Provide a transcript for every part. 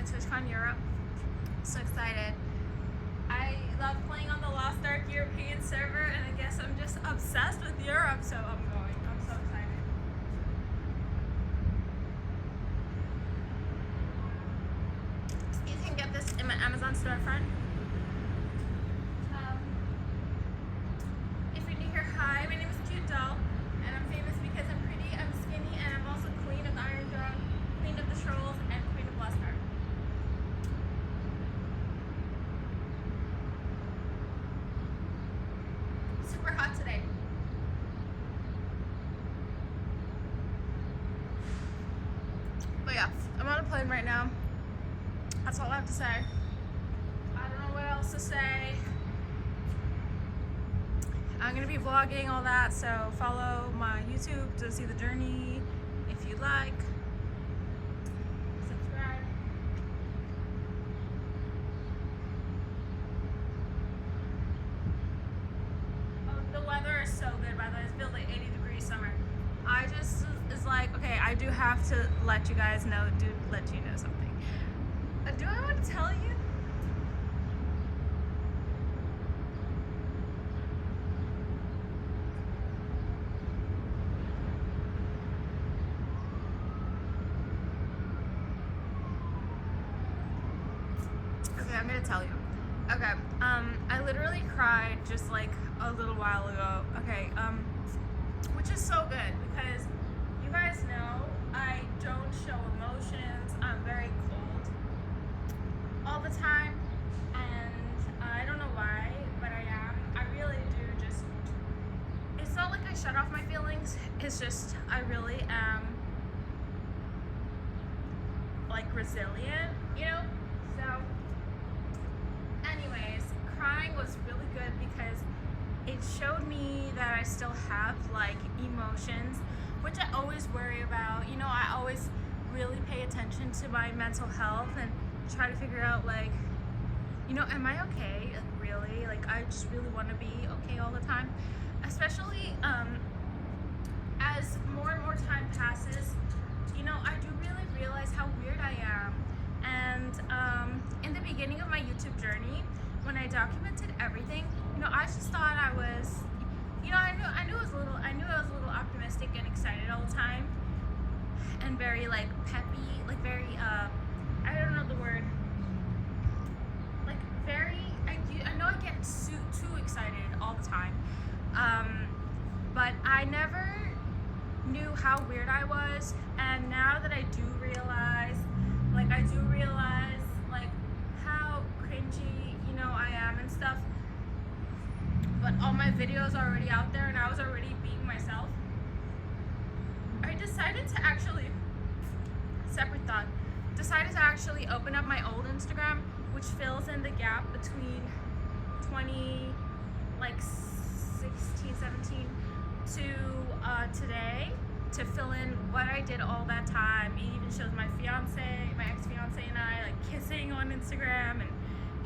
TwitchCon Europe. So excited. I love playing on the Lost Ark European server, and I guess I'm just obsessed with Europe, so I'm going. I'm so excited. You can get this in my Amazon storefront. If you're new here, hi, my name is Cute Doll, and I'm famous because I'm pretty, I'm skinny, and I'm also Queen of the Iron Throne, Queen of the Trolls, and Queen of Lost Ark. Super hot today. But yeah, I'm on a plane right now. That's all I have to say. I don't know what else to say. I'm gonna be vlogging all that, so follow my YouTube to see the journey if you like. Subscribe. Oh, the weather is so good, by the way. It feels like 80 degrees summer. I just is like, okay, I do have to let you guys know, let you know something. Do I want to tell you? Okay, I'm gonna tell you. Okay, I literally cried just like a little while ago. Okay, which is so good because you guys know I don't show emotions. I'm very cold all the time, and I don't know why, but I am. I really do just, it's not like I shut off my feelings, it's just I really am like resilient, you know? So anyways, crying was really good because it showed me that I still have like emotions, which I always worry about. You know, I always really pay attention to my mental health and try to figure out like, you know, am I okay? Like really? Like I just really want to be okay all the time. Especially as more and more time passes, you know, I do really realize how weird I am. And in the beginning of my YouTube journey, when I documented everything, you know, I just thought I was, you know, I knew I was a little optimistic and excited all the time, and very like peppy, like very I don't know the word, like very, I know I get too excited all the time, but I never knew how weird I was, and now that I do realize like how cringy, you know, I am and stuff, but all my videos are already out there and I was already being myself, I decided to actually, separate thought, decided to actually open up my old Instagram, which fills in the gap between 16, 17 to today, to fill in what I did all that time. It even shows my fiance, my ex-fiance and I like kissing on Instagram, and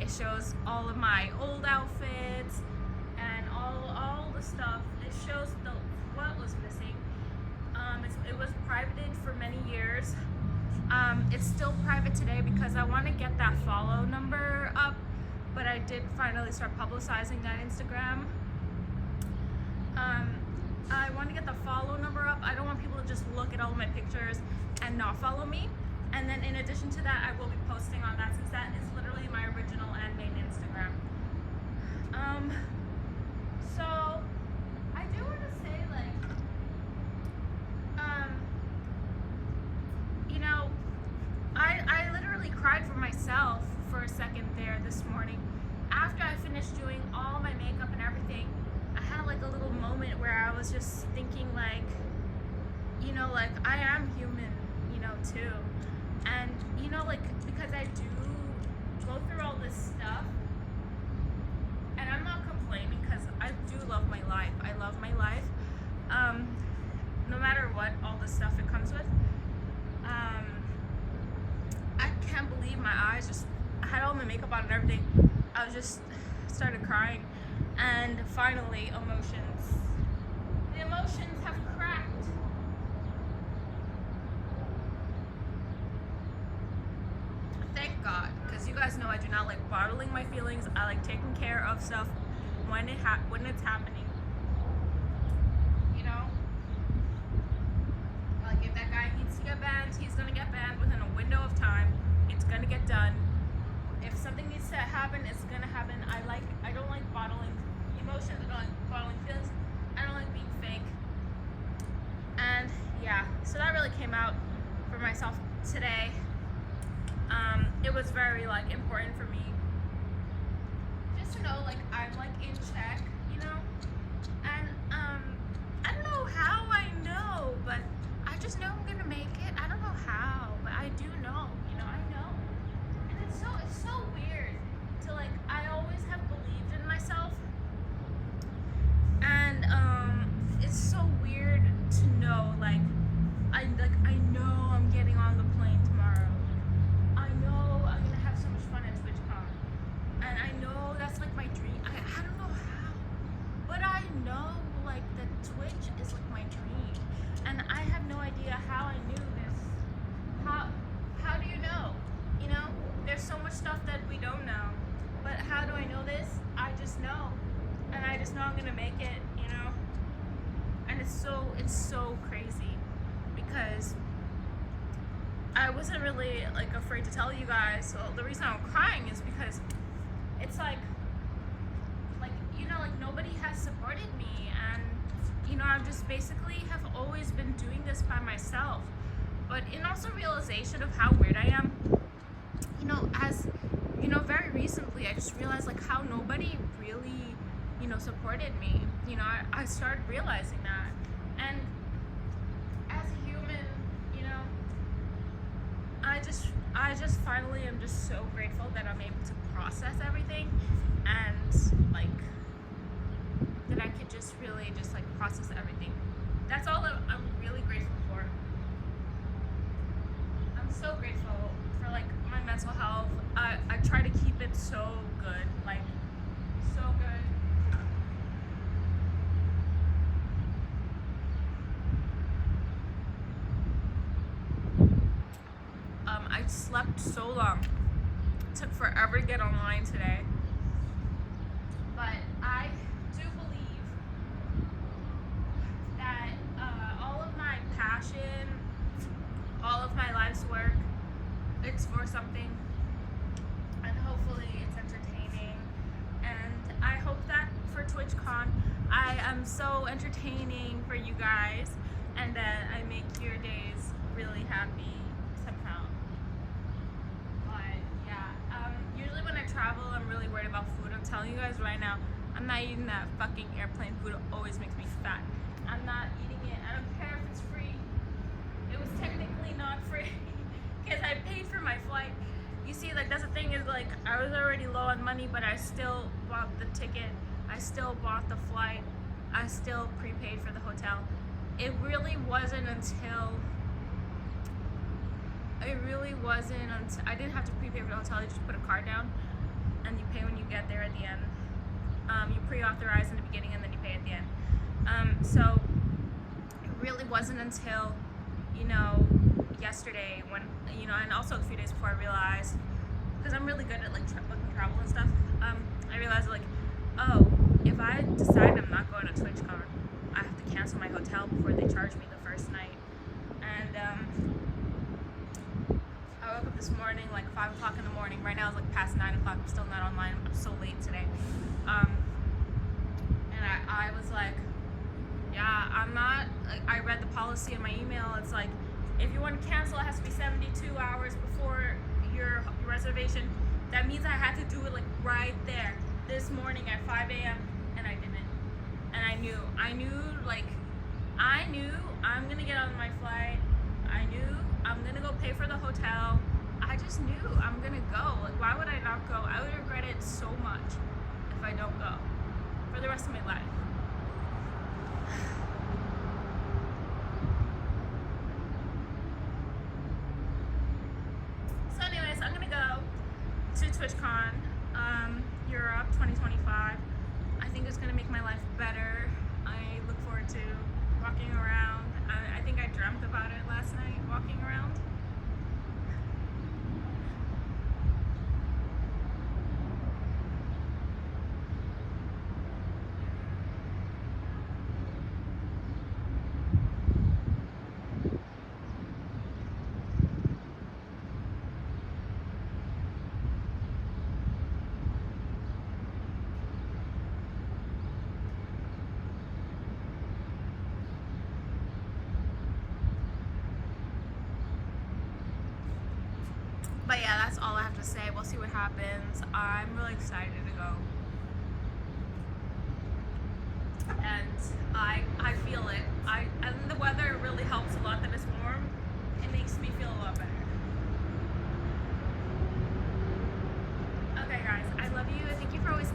it shows all of my old outfits and all the stuff. It shows what was missing. It was privated for many years. It's still private today because I want to get that follow number up, but I did finally start publicizing that Instagram. I want to get the follow number up. I don't want people to just look at all of my pictures and not follow me. And then in addition to that, I will be posting on that, since that is literally my original and main Instagram. So I do want to say, like, you know, I literally cried for myself for a second there this morning. After I finished doing all my makeup and everything, I had like a little moment where I was just thinking like, you know, like I am human, you know, too. And, you know, like, because I do go through all this stuff, and I'm not complaining because I do love my life. I love my life. No matter what, all the stuff it comes with. I can't believe my eyes just, I had all my makeup on and everything. I was just started crying, and finally the emotions have cracked. Thank God, because you guys know I do not like bottling my feelings. I like taking care of stuff when it's happening. You know, like if that guy needs to get banned, he's gonna get banned within a window of time. It's gonna get done. If something needs to happen, it's gonna happen. I don't like bottling emotions. I don't like bottling feelings. I don't like being fake. And yeah, so that really came out for myself today. It was very like important for me just to know like I'm like in check, you know. And I don't know how I know, but I just know I'm gonna make it. I don't know how, but I do know, you know. I know. And it's so weird to like, I always have believed in myself, and it's so weird to know like I know I'm getting on the plane tomorrow. I know I'm gonna have so much fun at TwitchCon, and I know that's like my dream. I don't know how, but I know like that Twitch is like my dream, and I have no idea how I knew this. How do you know? You know, there's so much stuff that we don't know, but how do I know this? I just know, and I just know I'm gonna make it. You know, and it's so crazy because I wasn't really like afraid to tell you guys. So the reason I'm crying is because it's like you know, like nobody has supported me, and you know, I've just basically have always been doing this by myself. But in also realization of how weird I am, you know, as you know, very recently I just realized like how nobody really, you know, supported me. You know, I started realizing that, and as a human, you know, I just finally am just so grateful that I'm able to process everything, and like that I could just really just like process everything. That's all that I'm really grateful for. I'm so grateful for like my mental health. I try to keep it so good, like so good. I slept so long. It took forever to get online today. But I do believe that all of my passion, all of my life's work, it's for something. And hopefully it's entertaining. And I hope that for TwitchCon, I am so entertaining for you guys, and that I make your days really happy somehow. But yeah, usually when I travel, I'm really worried about food. I'm telling you guys right now, I'm not eating that fucking airplane food. It always makes me fat. I'm not eating it. I don't care if it's free. It was technically not free because I paid for my flight. You see, like that's the thing is like I was already low on money, but I still bought the ticket. I still bought the flight. I still prepaid for the hotel. It really wasn't until I didn't have to prepay for the hotel. You just put a card down and you pay when you get there at the end. You pre-authorize in the beginning and then you pay at the end. So it really wasn't until, you know, yesterday when, you know, and also a few days before I realized, because I'm really good at like booking travel and stuff, I realized like, oh, if I decide I'm not going to TwitchCon, I have to cancel my hotel before they charge me the first night. And I woke up this morning like 5 o'clock in the morning. Right now it's like past 9 o'clock. I'm still not online. I'm so late today. And I was like, yeah, I'm not, like, I read the policy in my email. It's like, if you want to cancel, it has to be 72 hours before your reservation. That means I had to do it like right there this morning at 5 a.m. and I didn't. And I knew I'm gonna get on my flight. I knew I'm gonna go pay for the hotel. I just knew I'm gonna go. Like, why would I not go? I would regret it so much if I don't go for the rest of my life. So anyways, I'm gonna go to TwitchCon Europe 2025. I think it's gonna make my life better. I look forward to walking around. I think I dreamt about it last night, walking around. But yeah, that's all I have to say. We'll see what happens. I'm really excited to go. And I feel it. And the weather really helps a lot that it's warm. It makes me feel a lot better. Okay guys, I love you. Thank you for always